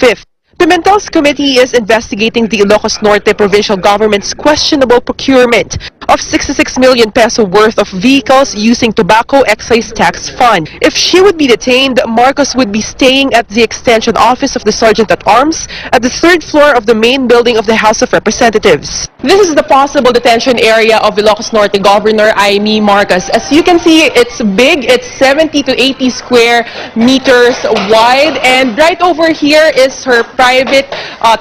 5th. Pimentel's committee is investigating the Ilocos Norte provincial government's questionable procurement of 66 million peso worth of vehicles using tobacco excise tax fund. If she would be detained, Marcos would be staying at the extension office of the Sergeant-at-Arms at the 3rd floor of the main building of the House of Representatives. This is the possible detention area of Ilocos Norte Governor AIMEE Marcos. As you can see, it's big. It's 70 to 80 square meters wide, and right over here is her private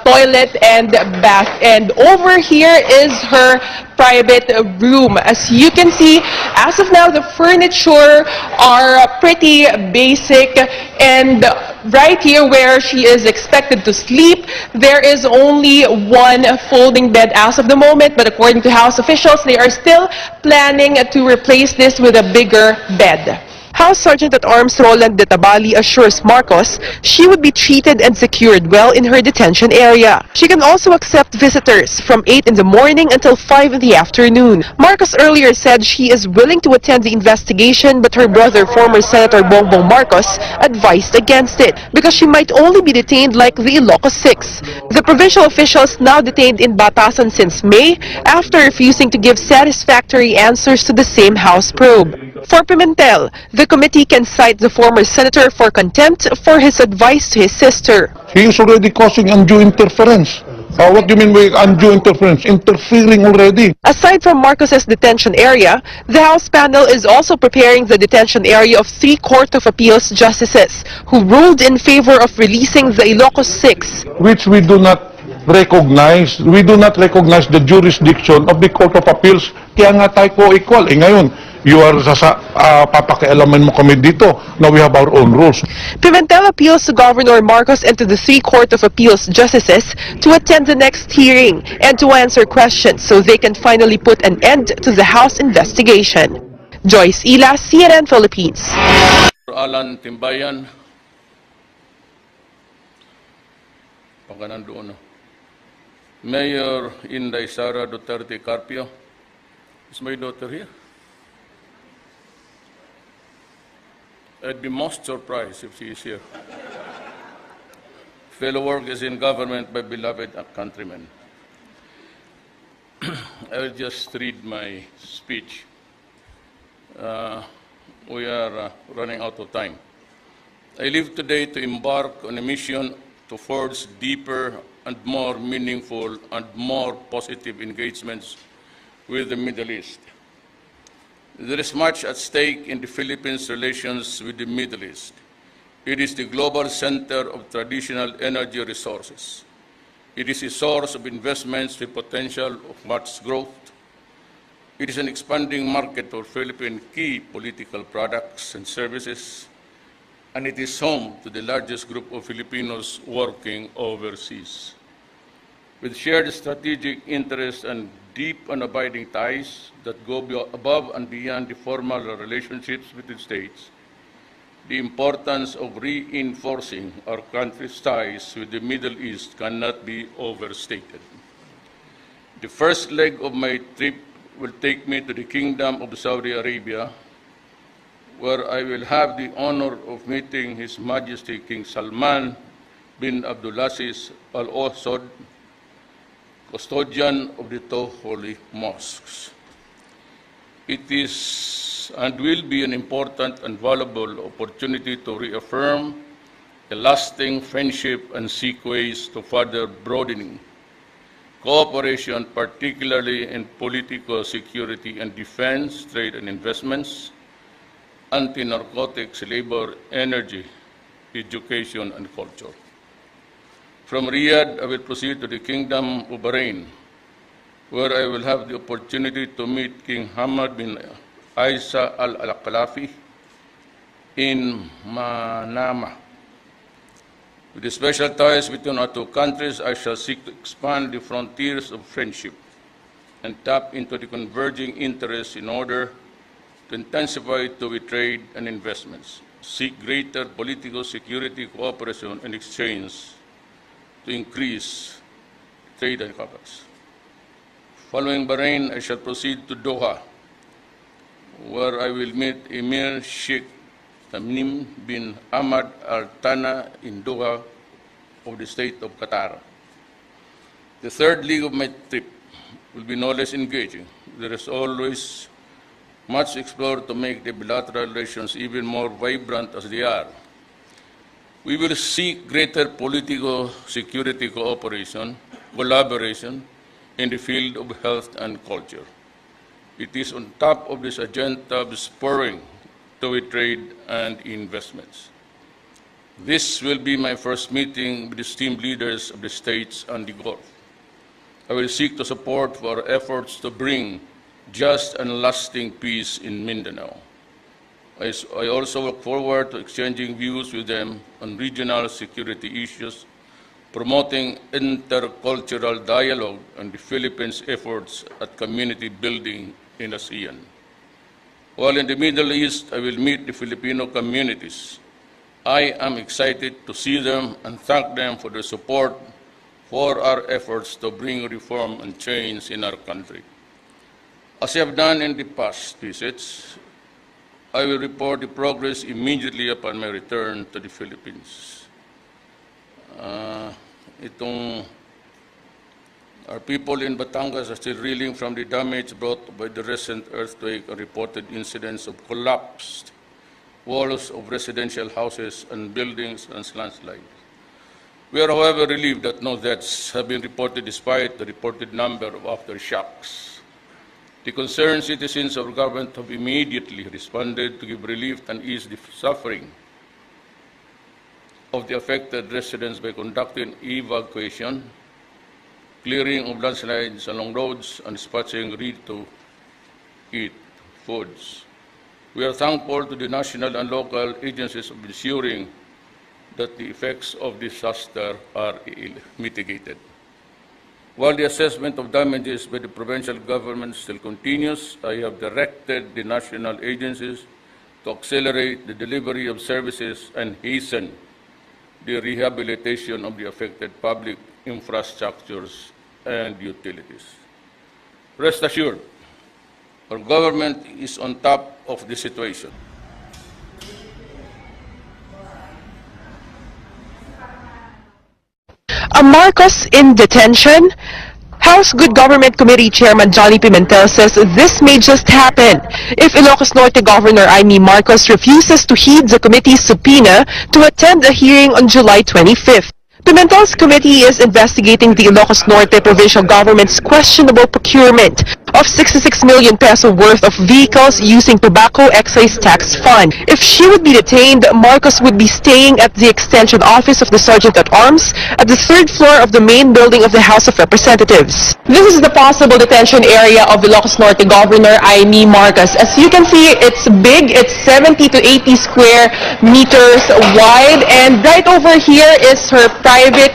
toilet and bath, and over here is her private room. As you can see, as of now, the furniture are pretty basic, and right here where she is expected to sleep, there is only one folding bed as of the moment, but according to House officials, they are still planning to replace this with a bigger bed. House Sergeant-at-Arms Roland de Tabali assures Marcos she would be treated and secured well in her detention area. She can also accept visitors from 8 in the morning until 5 in the afternoon. Marcos earlier said she is willing to attend the investigation, but her brother, former Senator Bongbong Marcos, advised against it because she might only be detained like the Ilocos 6. The provincial officials now detained in Batasan since May after refusing to give satisfactory answers to the same House probe. For Pimentel, the committee can cite the former senator for contempt for his advice to his sister. He is already causing undue interference. What do you mean by undue interference? Interfering already. Aside from Marcos's detention area, the House panel is also preparing the detention area of 3 Court of Appeals justices who ruled in favor of releasing the Ilocos 6. Which we do not recognize. We do not recognize the jurisdiction of the Court of Appeals. Kaya nga tayo co-equal. Ngayon, you are papakialaman mo kami dito. Now we have our own rules. Pimentel appeals to Governor Marcos and to the 3 Court of Appeals justices to attend the next hearing and to answer questions so they can finally put an end to the House investigation. Joyce Ila, CNN Philippines. Alan Timbayan, pagkanan doon. Mayor Inday Sara Duterte Carpio. Is my daughter here? I'd be most surprised if she is here. Fellow workers in government, my beloved countrymen. I will just read my speech. We are running out of time. I live today to embark on a mission to forge deeper and more meaningful and more positive engagements with the Middle East. There is much at stake in the Philippines' relations with the Middle East. It is the global center of traditional energy resources. It is a source of investments with potential of much growth. It is an expanding market for Philippine key political products and services, and it is home to the largest group of Filipinos working overseas. With shared strategic interests and deep and abiding ties that go above and beyond the formal relationships between states, the importance of reinforcing our country's ties with the Middle East cannot be overstated. The first leg of my trip will take me to the Kingdom of Saudi Arabia, where I will have the honor of meeting His Majesty King Salman bin Abdulaziz Al Saud, custodian of the two holy mosques. It is and will be an important and valuable opportunity to reaffirm a lasting friendship and seek ways to further broadening cooperation, particularly in political security and defense, trade and investments, anti-narcotics, labor, energy, education, and culture. From Riyadh, I will proceed to the Kingdom of Bahrain, where I will have the opportunity to meet King Hamad bin Isa Al-Khalafi in Manama. With the special ties between our two countries, I shall seek to expand the frontiers of friendship and tap into the converging interests in order to intensify two-way trade and investments, seek greater political security cooperation and exchange to increase trade and commerce. Following Bahrain, I shall proceed to Doha, where I will meet Emir Sheikh Tamim bin Ahmad Al Thani in Doha of the state of Qatar. The third leg of my trip will be no less engaging. There is always much explored to make the bilateral relations even more vibrant as they are. We will seek greater political security cooperation, collaboration in the field of health and culture. It is on top of this agenda of spurring two-way trade and investments. This will be my first meeting with the esteemed leaders of the states and the Gulf. I will seek to support for our efforts to bring just and lasting peace in Mindanao. I also look forward to exchanging views with them on regional security issues, promoting intercultural dialogue and the Philippines' efforts at community building in ASEAN. While in the Middle East, I will meet the Filipino communities. I am excited to see them and thank them for their support for our efforts to bring reform and change in our country. As I have done in the past visits, I will report the progress immediately upon my return to the Philippines. Our people in Batangas are still reeling from the damage brought by the recent earthquake and reported incidents of collapsed walls of residential houses and buildings and landslides. We are, however, relieved that no deaths have been reported despite the reported number of aftershocks. The concerned citizens of our government have immediately responded to give relief and ease the suffering of the affected residents by conducting evacuation, clearing of landslides along roads, and dispatching ready-to-eat foods. We are thankful to the national and local agencies of ensuring that the effects of disaster are mitigated. While the assessment of damages by the provincial government still continues, I have directed the national agencies to accelerate the delivery of services and hasten the rehabilitation of the affected public infrastructures and utilities. Rest assured, our government is on top of the situation. A MARCOS in detention? House Good Government Committee Chairman Johnny Pimentel says this may just happen if Ilocos Norte Governor AIMEE Marcos refuses to heed the committee's subpoena to attend a hearing on July 25th. Pimentel's committee is investigating the Ilocos Norte provincial government's questionable procurement of 66 million peso worth of vehicles using tobacco excise tax fund. If she would be detained, Marcos would be staying at the extension office of the Sergeant-at-Arms at the third floor of the main building of the House of Representatives. This is the possible detention area of Ilocos Norte Governor AIMEE Marcos. As you can see, it's big. It's 70 to 80 square meters wide, and right over here is her private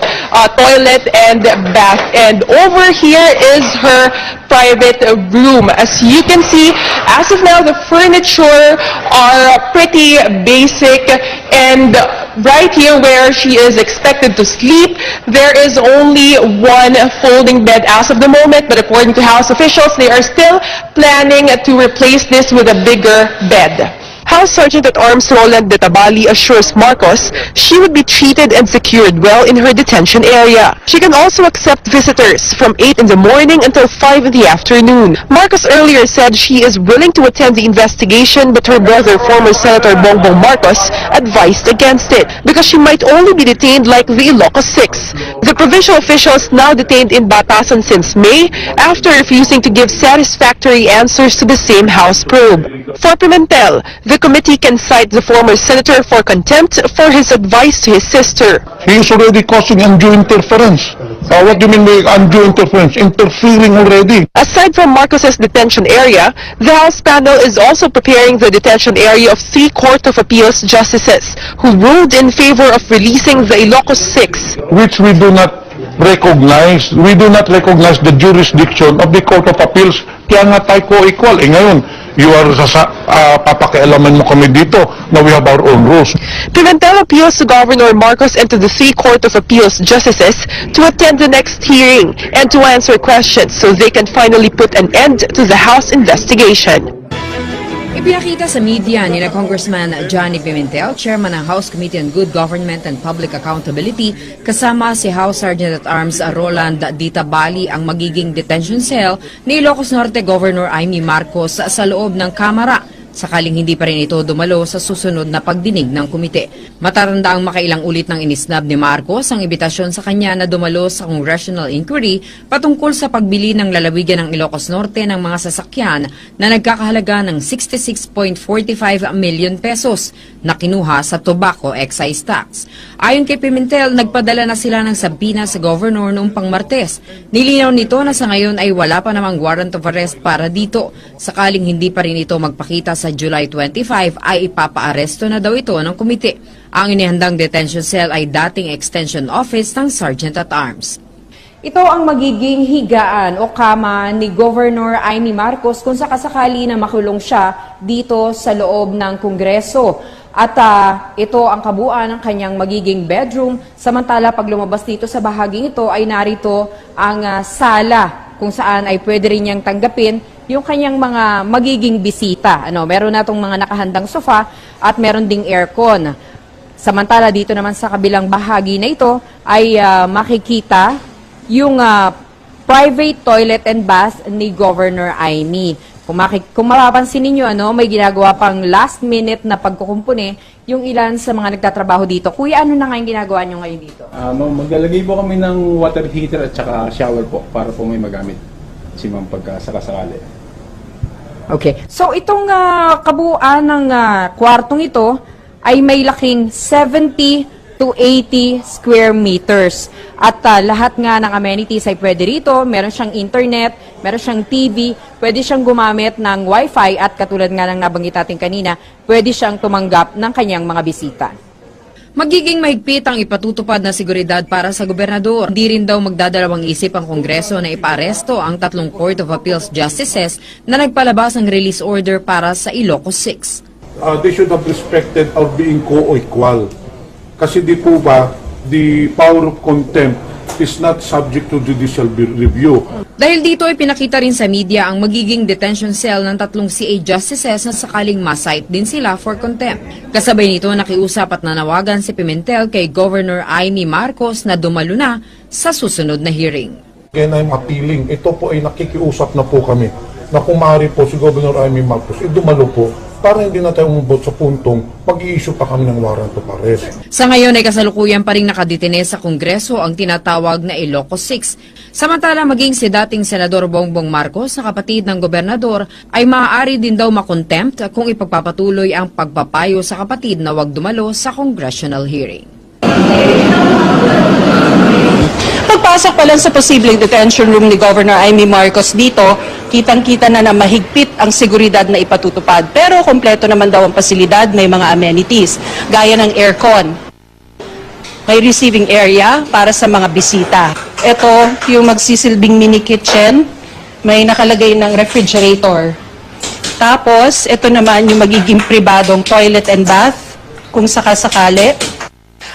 toilet and bath, and over here is her private room. As you can see, as of now, the furniture are pretty basic, and right here where she is expected to sleep, there is only one folding bed as of the moment, but according to House officials, they are still planning to replace this with a bigger bed. House Sergeant-at-Arms Roland de Tabali assures Marcos she would be treated and secured well in her detention area. She can also accept visitors from 8 in the morning until 5 in the afternoon. Marcos earlier said she is willing to attend the investigation, but her brother, former Senator Bongbong Marcos, advised against it because she might only be detained like the Ilocos 6. The provincial officials now detained in Batasan since May after refusing to give satisfactory answers to the same House probe. For Pimentel, the committee can cite the former senator for contempt for his advice to his sister. He is already causing undue interference. What do you mean by undue interference? Interfering already. Aside from Marcos's detention area, the House panel is also preparing the detention area of 3 Court of Appeals justices who ruled in favor of releasing the Ilocos 6. Which we do not recognize. We do not recognize the jurisdiction of the Court of Appeals. Kaya nga tayo co-equal. Ngayon, you are papakialaman mo kami dito na we have our own rules. Pimentel appeals to Governor Marcos and to the 3 Court of Appeals justices to attend the next hearing and to answer questions so they can finally put an end to the House investigation. Ipinakita sa media ni Congressman Johnny Pimentel, Chairman ng House Committee on Good Government and Public Accountability, kasama si House Sergeant at Arms Roland Ditabali ang magiging detention cell ni Ilocos Norte Governor AIMEE MARCOS sa loob ng Kamara, sakaling hindi pa rin ito dumalo sa susunod na pagdinig ng komite. Matarandaang makailang ulit ng inisnab ni Marcos ang imbitasyon sa kanya na dumalo sa congressional inquiry patungkol sa pagbili ng lalawigan ng Ilocos Norte ng mga sasakyan na nagkakahalaga ng 66.45 million pesos na kinuha sa tobacco excise tax. Ayon kay Pimentel, nagpadala na sila ng sabina sa governor noong pang-Martes. Nilinaw nito na sa ngayon ay wala pa namang warrant of arrest para dito. Sakaling hindi pa rin ito magpakita sa July 25 ay ipapaaresto na daw ito ng komite. Ang inihandang detention cell ay dating extension office ng Sergeant at Arms. Ito ang magiging higaan o kama ni Governor AIMEE MARCOS kung sakasakali na makulong siya dito sa loob ng Kongreso. At ito ang kabuuan ng kanyang magiging bedroom. Samantala, pag lumabas dito sa bahaging ito ay narito ang sala kung saan ay pwede rin niyang tanggapin yung kanyang mga magiging bisita. Meron na itong mga nakahandang sofa at meron ding aircon. Samantala dito naman sa kabilang bahagi na ito ay makikita yung private toilet and bath ni Governor AIMEE. Kung mapapansin ninyo, may ginagawa pang last minute na pagkukumpune yung ilan sa mga nagtatrabaho dito. Kuya, ano na nga yung ginagawa nyo ngayon dito? Maglalagay po kami ng water heater at saka shower po para po may magamit si ma'am pagka sakasakali. Okay. So itong kabuuan ng kwartong ito ay may laking 70 to 80 square meters. At lahat nga ng amenities ay pwede rito. Meron siyang internet, meron siyang TV, pwede siyang gumamit ng wifi at katulad nga ng nabanggit natin kanina, pwede siyang tumanggap ng kanyang mga bisita. Magiging mahigpit ang ipatutupad na seguridad para sa gobernador. Hindi rin daw magdadalawang isip ang Kongreso na ipaaresto ang 3 Court of Appeals Justices na nagpalabas ng release order para sa Ilocos 6. They should have respected our being co-equal. Kasi di po ba, the power of contempt is not subject to judicial review. Dahil dito ay pinakita rin sa media ang magiging detention cell ng 3 CA justices na sakaling ma-cite din sila for contempt. Kasabay nito nakiusap at nanawagan si Pimentel kay Governor AIMEE MARCOS na dumalo na sa susunod na hearing. And I'm appealing, ito po ay nakikiusap na po kami na kung maaari po si Governor AIMEE MARCOS, dumalo po para hindi na tayo umubot sa puntong mag-i-issue pa kami ng warrant of arrest. Sa ngayon ay kasalukuyan pa rin nakadetine sa Kongreso ang tinatawag na Ilocos 6. Samantala maging si dating Senador Bongbong Marcos na kapatid ng gobernador ay maaari din daw makontempt kung ipagpapatuloy ang pagpapayo sa kapatid na wag dumalo sa congressional hearing. Pagpasok pa lang sa posibleng detention room ni Governor AIMEE MARCOS dito, kitang-kita na mahigpit ang seguridad na ipatutupad. Pero kompleto naman daw ang pasilidad, may mga amenities, gaya ng aircon. May receiving area para sa mga bisita. Ito yung magsisilbing mini kitchen, may nakalagay ng refrigerator. Tapos, ito naman yung magiging pribadong toilet and bath, kung sakasakali.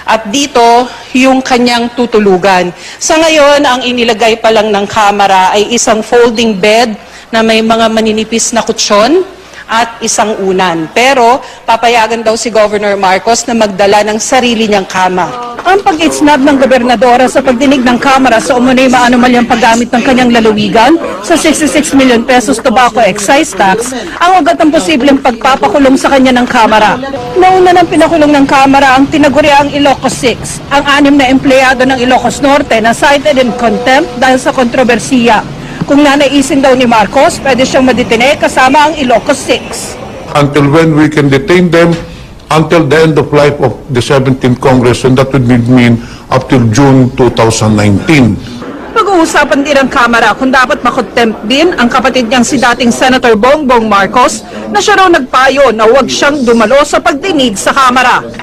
At dito, yung kanyang tutulugan. Sa ngayon, ang inilagay pa lang ng kamera ay isang folding bed na may mga maninipis na kutsyon at isang unan. Pero, papayagan daw si Governor Marcos na magdala ng sarili niyang kama. Ang pag-itsnab ng gobernadora sa pagdinig ng Kamara sa umunoy maanumalyang paggamit ng kanyang lalawigan sa 66 million pesos tobacco excise tax ang ugat ng posibleng pagpapakulong sa kanya ng Kamara. Nauna ng pinakulong ng Kamara ang tinaguriang Ilocos 6, ang 6 na empleyado ng Ilocos Norte na cited in contempt dahil sa kontrobersiya. Kung nanaisin daw ni Marcos, pwede siyang madetine kasama ang Ilocos 6. Until when we can detain them, until the end of life of the 17th Congress, and that would mean up till June 2019. Pag-uusapan din ng Kamara kung dapat makontempt din ang kapatid niyang si dating Senator Bongbong Marcos na siya raw nagpayo na huwag siyang dumalo sa pagdinig sa Kamara.